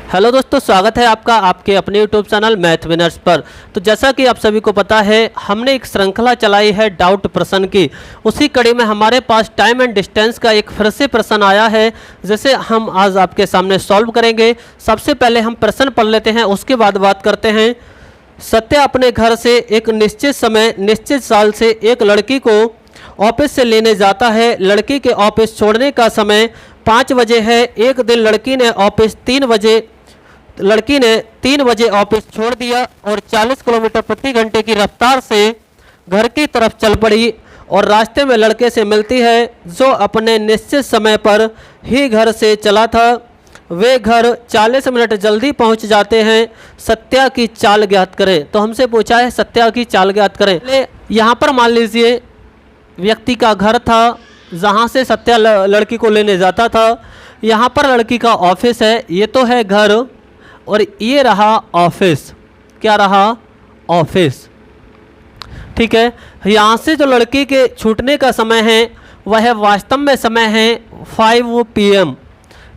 Hello दोस्तों, स्वागत है आपका आपके अपने यूट्यूब चैनल मैथ विनर्स पर। तो जैसा कि आप सभी को पता है, हमने एक श्रृंखला चलाई है डाउट प्रश्न की। उसी कड़ी में हमारे पास टाइम एंड डिस्टेंस का एक फिर से प्रश्न आया है, जिसे हम आज आपके सामने सॉल्व करेंगे। सबसे पहले हम प्रश्न पढ़ लेते हैं, उसके बाद बात करते हैं। सत्य अपने घर से एक निश्चित समय निश्चित साल से एक लड़की को ऑफिस से लेने जाता है। लड़की के ऑफिस छोड़ने का समय 5 बजे है। एक दिन लड़की ने 3 बजे ऑफिस छोड़ दिया और 40 किलोमीटर प्रति घंटे की रफ्तार से घर की तरफ चल पड़ी और रास्ते में लड़के से मिलती है, जो अपने निश्चित समय पर ही घर से चला था। वे घर 40 मिनट जल्दी पहुंच जाते हैं। सत्या की चाल ज्ञात करें। तो हमसे पूछा है सत्या की चाल ज्ञात करें। यहाँ पर मान लीजिए व्यक्ति का घर था, जहाँ से सत्या लड़की को लेने जाता था। यहाँ पर लड़की का ऑफिस है, ये तो है घर, और ये रहा ऑफिस। क्या रहा? ऑफिस। ठीक है। यहाँ से जो लड़की के छूटने का समय है, वह वास्तव में समय है 5 PM।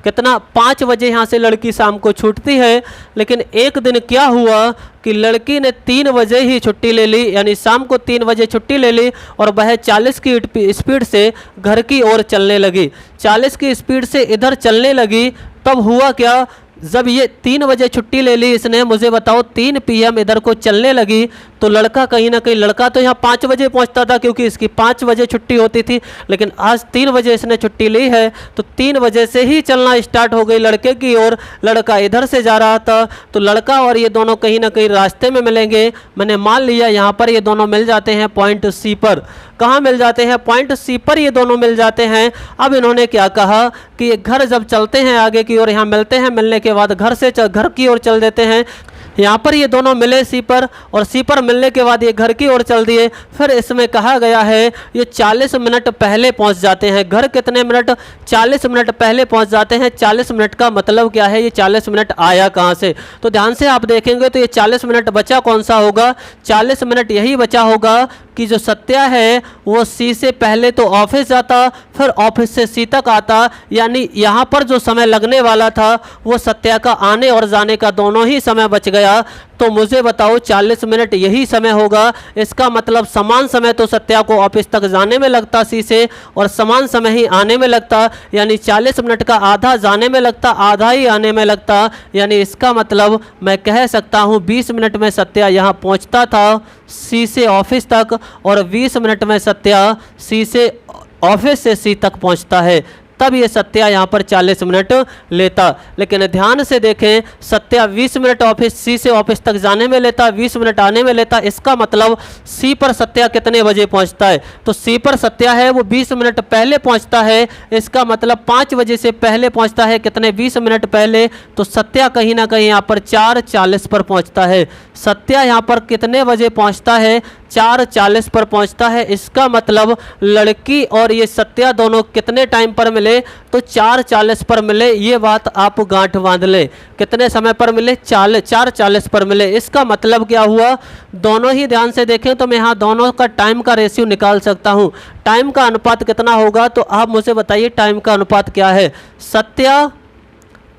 कितना? 5 बजे यहाँ से लड़की शाम को छूटती है। लेकिन एक दिन क्या हुआ कि लड़की ने 3 बजे ही छुट्टी ले ली, यानी शाम को 3 बजे छुट्टी ले ली और वह 40 की स्पीड से घर की ओर चलने लगी। 40 की स्पीड से इधर चलने लगी। तब हुआ क्या, जब ये 3 बजे छुट्टी ले ली इसने, मुझे बताओ 3 PM इधर को चलने लगी, तो लड़का कहीं ना कहीं, लड़का तो यहाँ 5 बजे पहुँचता था क्योंकि इसकी 5 बजे छुट्टी होती थी, लेकिन आज 3 बजे इसने छुट्टी ली है, तो 3 बजे से ही चलना स्टार्ट हो गई लड़के की ओर। लड़का इधर से जा रहा था, तो लड़का और ये दोनों कहीं ना कहीं रास्ते में मिलेंगे। मैंने मान लिया यहाँ पर ये दोनों मिल जाते हैं पॉइंट C पर। कहाँ मिल जाते हैं? पॉइंट C पर ये दोनों मिल जाते हैं। अब इन्होंने क्या कहा कि ये घर जब चलते हैं आगे की ओर, यहाँ मिलते हैं, मिलने के बाद घर की ओर चल देते हैं। यहाँ पर ये दोनों मिले C पर, और C पर मिलने के बाद ये घर की ओर चल दिए। फिर इसमें कहा गया है ये 40 मिनट पहले पहुँच जाते हैं। घर कितने मिनट? 40 मिनट पहले पहुँच जाते हैं। 40 मिनट का मतलब क्या है? ये 40 मिनट आया कहाँ से? तो ध्यान से आप देखेंगे तो ये 40 मिनट बचा कौन सा होगा? 40 मिनट यही बचा होगा कि जो सत्या है वो C से पहले तो ऑफिस जाता, फिर ऑफिस से C तक आता, यानी यहाँ पर जो समय लगने वाला था वो सत्या का आने और जाने का दोनों ही समय बच गया। तो मुझे बताओ 40 मिनट यही समय होगा। इसका मतलब समान समय तो सत्या को ऑफिस तक जाने में लगता C से, और समान समय ही आने में लगता, यानी 40 मिनट का आधा जाने में लगता, आधा ही आने में लगता। यानी इसका मतलब मैं कह सकता हूँ 20 मिनट में सत्या यहाँ पहुँचता था C से ऑफिस तक, और 20 मिनट में सत्या C से ऑफिस से C तक पहुँचता है। तब ये सत्या यहाँ पर 40 मिनट लेता। लेकिन ध्यान से देखें, सत्या 20 मिनट ऑफिस C से ऑफिस तक जाने में लेता, 20 मिनट आने में लेता। इसका मतलब C पर सत्या कितने बजे पहुँचता है? तो C पर सत्या है वो 20 मिनट पहले पहुँचता है। इसका मतलब 5 बजे से पहले पहुँचता है। कितने? 20 मिनट पहले। तो सत्या कहीं ना कहीं यहाँ पर 4:40 पर पहुँचता है। सत्या यहाँ पर कितने बजे पहुँचता है? 4:40 पर पहुँचता है। इसका मतलब लड़की और ये सत्या दोनों कितने टाइम पर मिले? तो 4:40 पर मिले। ये बात आप गांठ बांध ले। कितने समय पर मिले? 4:40 पर मिले। इसका मतलब क्या हुआ? दोनों ही ध्यान से देखें तो मैं यहाँ दोनों का टाइम का रेशियो निकाल सकता हूँ। टाइम का अनुपात कितना होगा? तो आप मुझे बताइए टाइम का अनुपात क्या है?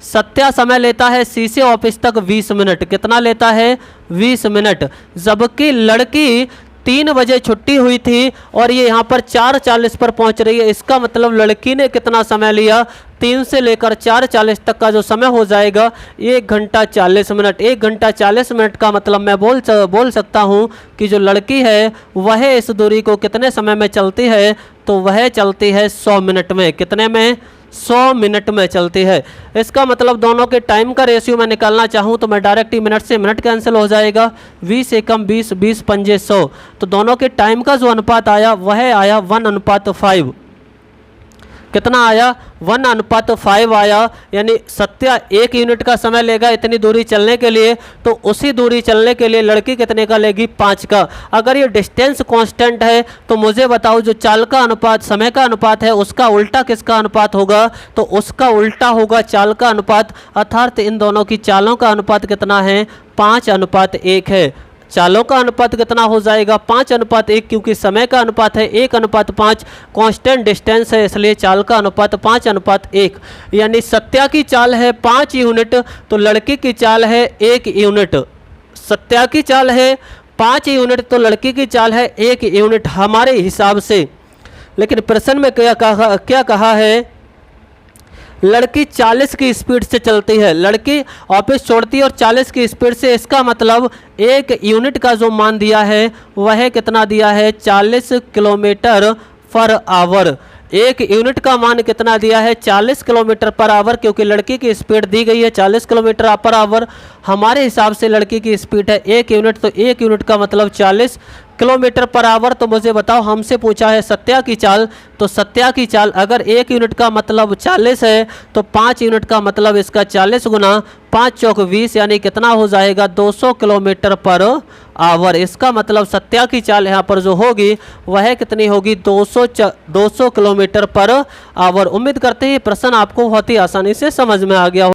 सत्या समय लेता है C से ऑफिस तक 20 मिनट। कितना लेता है? 20 मिनट। जबकि लड़की 3 बजे छुट्टी हुई थी और ये यहाँ पर 4:40 पर पहुँच रही है। इसका मतलब लड़की ने कितना समय लिया? 3 से लेकर 4:40 तक का जो समय हो जाएगा 1 घंटा 40 मिनट। 1 घंटा 40 मिनट का मतलब मैं बोल सकता हूँ कि जो लड़की है वह इस दूरी को कितने समय में चलती है? तो वह चलती है 100 मिनट में। कितने में? 100 मिनट में चलती है। इसका मतलब दोनों के टाइम का रेशियो मैं निकालना चाहूँ तो मैं डायरेक्ट ही मिनट से मिनट कैंसिल हो जाएगा। 20 एकम 20, 20 पंजे 100। तो दोनों के टाइम का जो अनुपात आया वह आया 1:5। कितना आया? 1:5 आया। यानी सत्या 1 यूनिट का समय लेगा इतनी दूरी चलने के लिए, तो उसी दूरी चलने के लिए लड़की कितने का लेगी? 5 का। अगर ये डिस्टेंस कांस्टेंट है तो मुझे बताओ जो चाल का अनुपात, समय का अनुपात है, उसका उल्टा किसका अनुपात होगा? तो उसका उल्टा होगा चाल का अनुपात। अर्थात इन दोनों की चालों का अनुपात कितना है? 5:1 है। चालों का अनुपात कितना हो जाएगा 5:1, क्योंकि समय का अनुपात है 1:5, कांस्टेंट डिस्टेंस है इसलिए चाल का अनुपात 5:1। यानी सत्या की चाल है 5 यूनिट तो लड़की की चाल है 1 यूनिट। सत्या की चाल है 5 यूनिट तो लड़की की चाल है 1 यूनिट हमारे हिसाब से। लेकिन प्रश्न में क्या कहा है, लड़की 40 की स्पीड से चलती है, लड़की ऑफिस छोड़ती है और 40 की स्पीड से, इसका मतलब 1 यूनिट का जो मान दिया है वह कितना दिया है 40 किलोमीटर पर आवर। 1 यूनिट का मान कितना दिया है 40 किलोमीटर पर आवर, क्योंकि लड़की की स्पीड दी गई है 40 किलोमीटर पर आवर। हमारे हिसाब से लड़की की स्पीड है 1 यूनिट, तो 1 यूनिट का मतलब 40 किलोमीटर पर आवर। तो मुझे बताओ, हमसे पूछा है सत्या की चाल, तो सत्या की चाल अगर 1 यूनिट का मतलब 40 है तो 5 यूनिट का मतलब इसका 40 गुना 5 चौक 20, यानी कितना हो जाएगा 200 किलोमीटर पर आवर। इसका मतलब सत्या की चाल यहाँ पर जो होगी वह कितनी होगी 200 किलोमीटर पर आवर। उम्मीद करते हैं ये प्रश्न आपको बहुत ही आसानी से समझ में आ गया हो।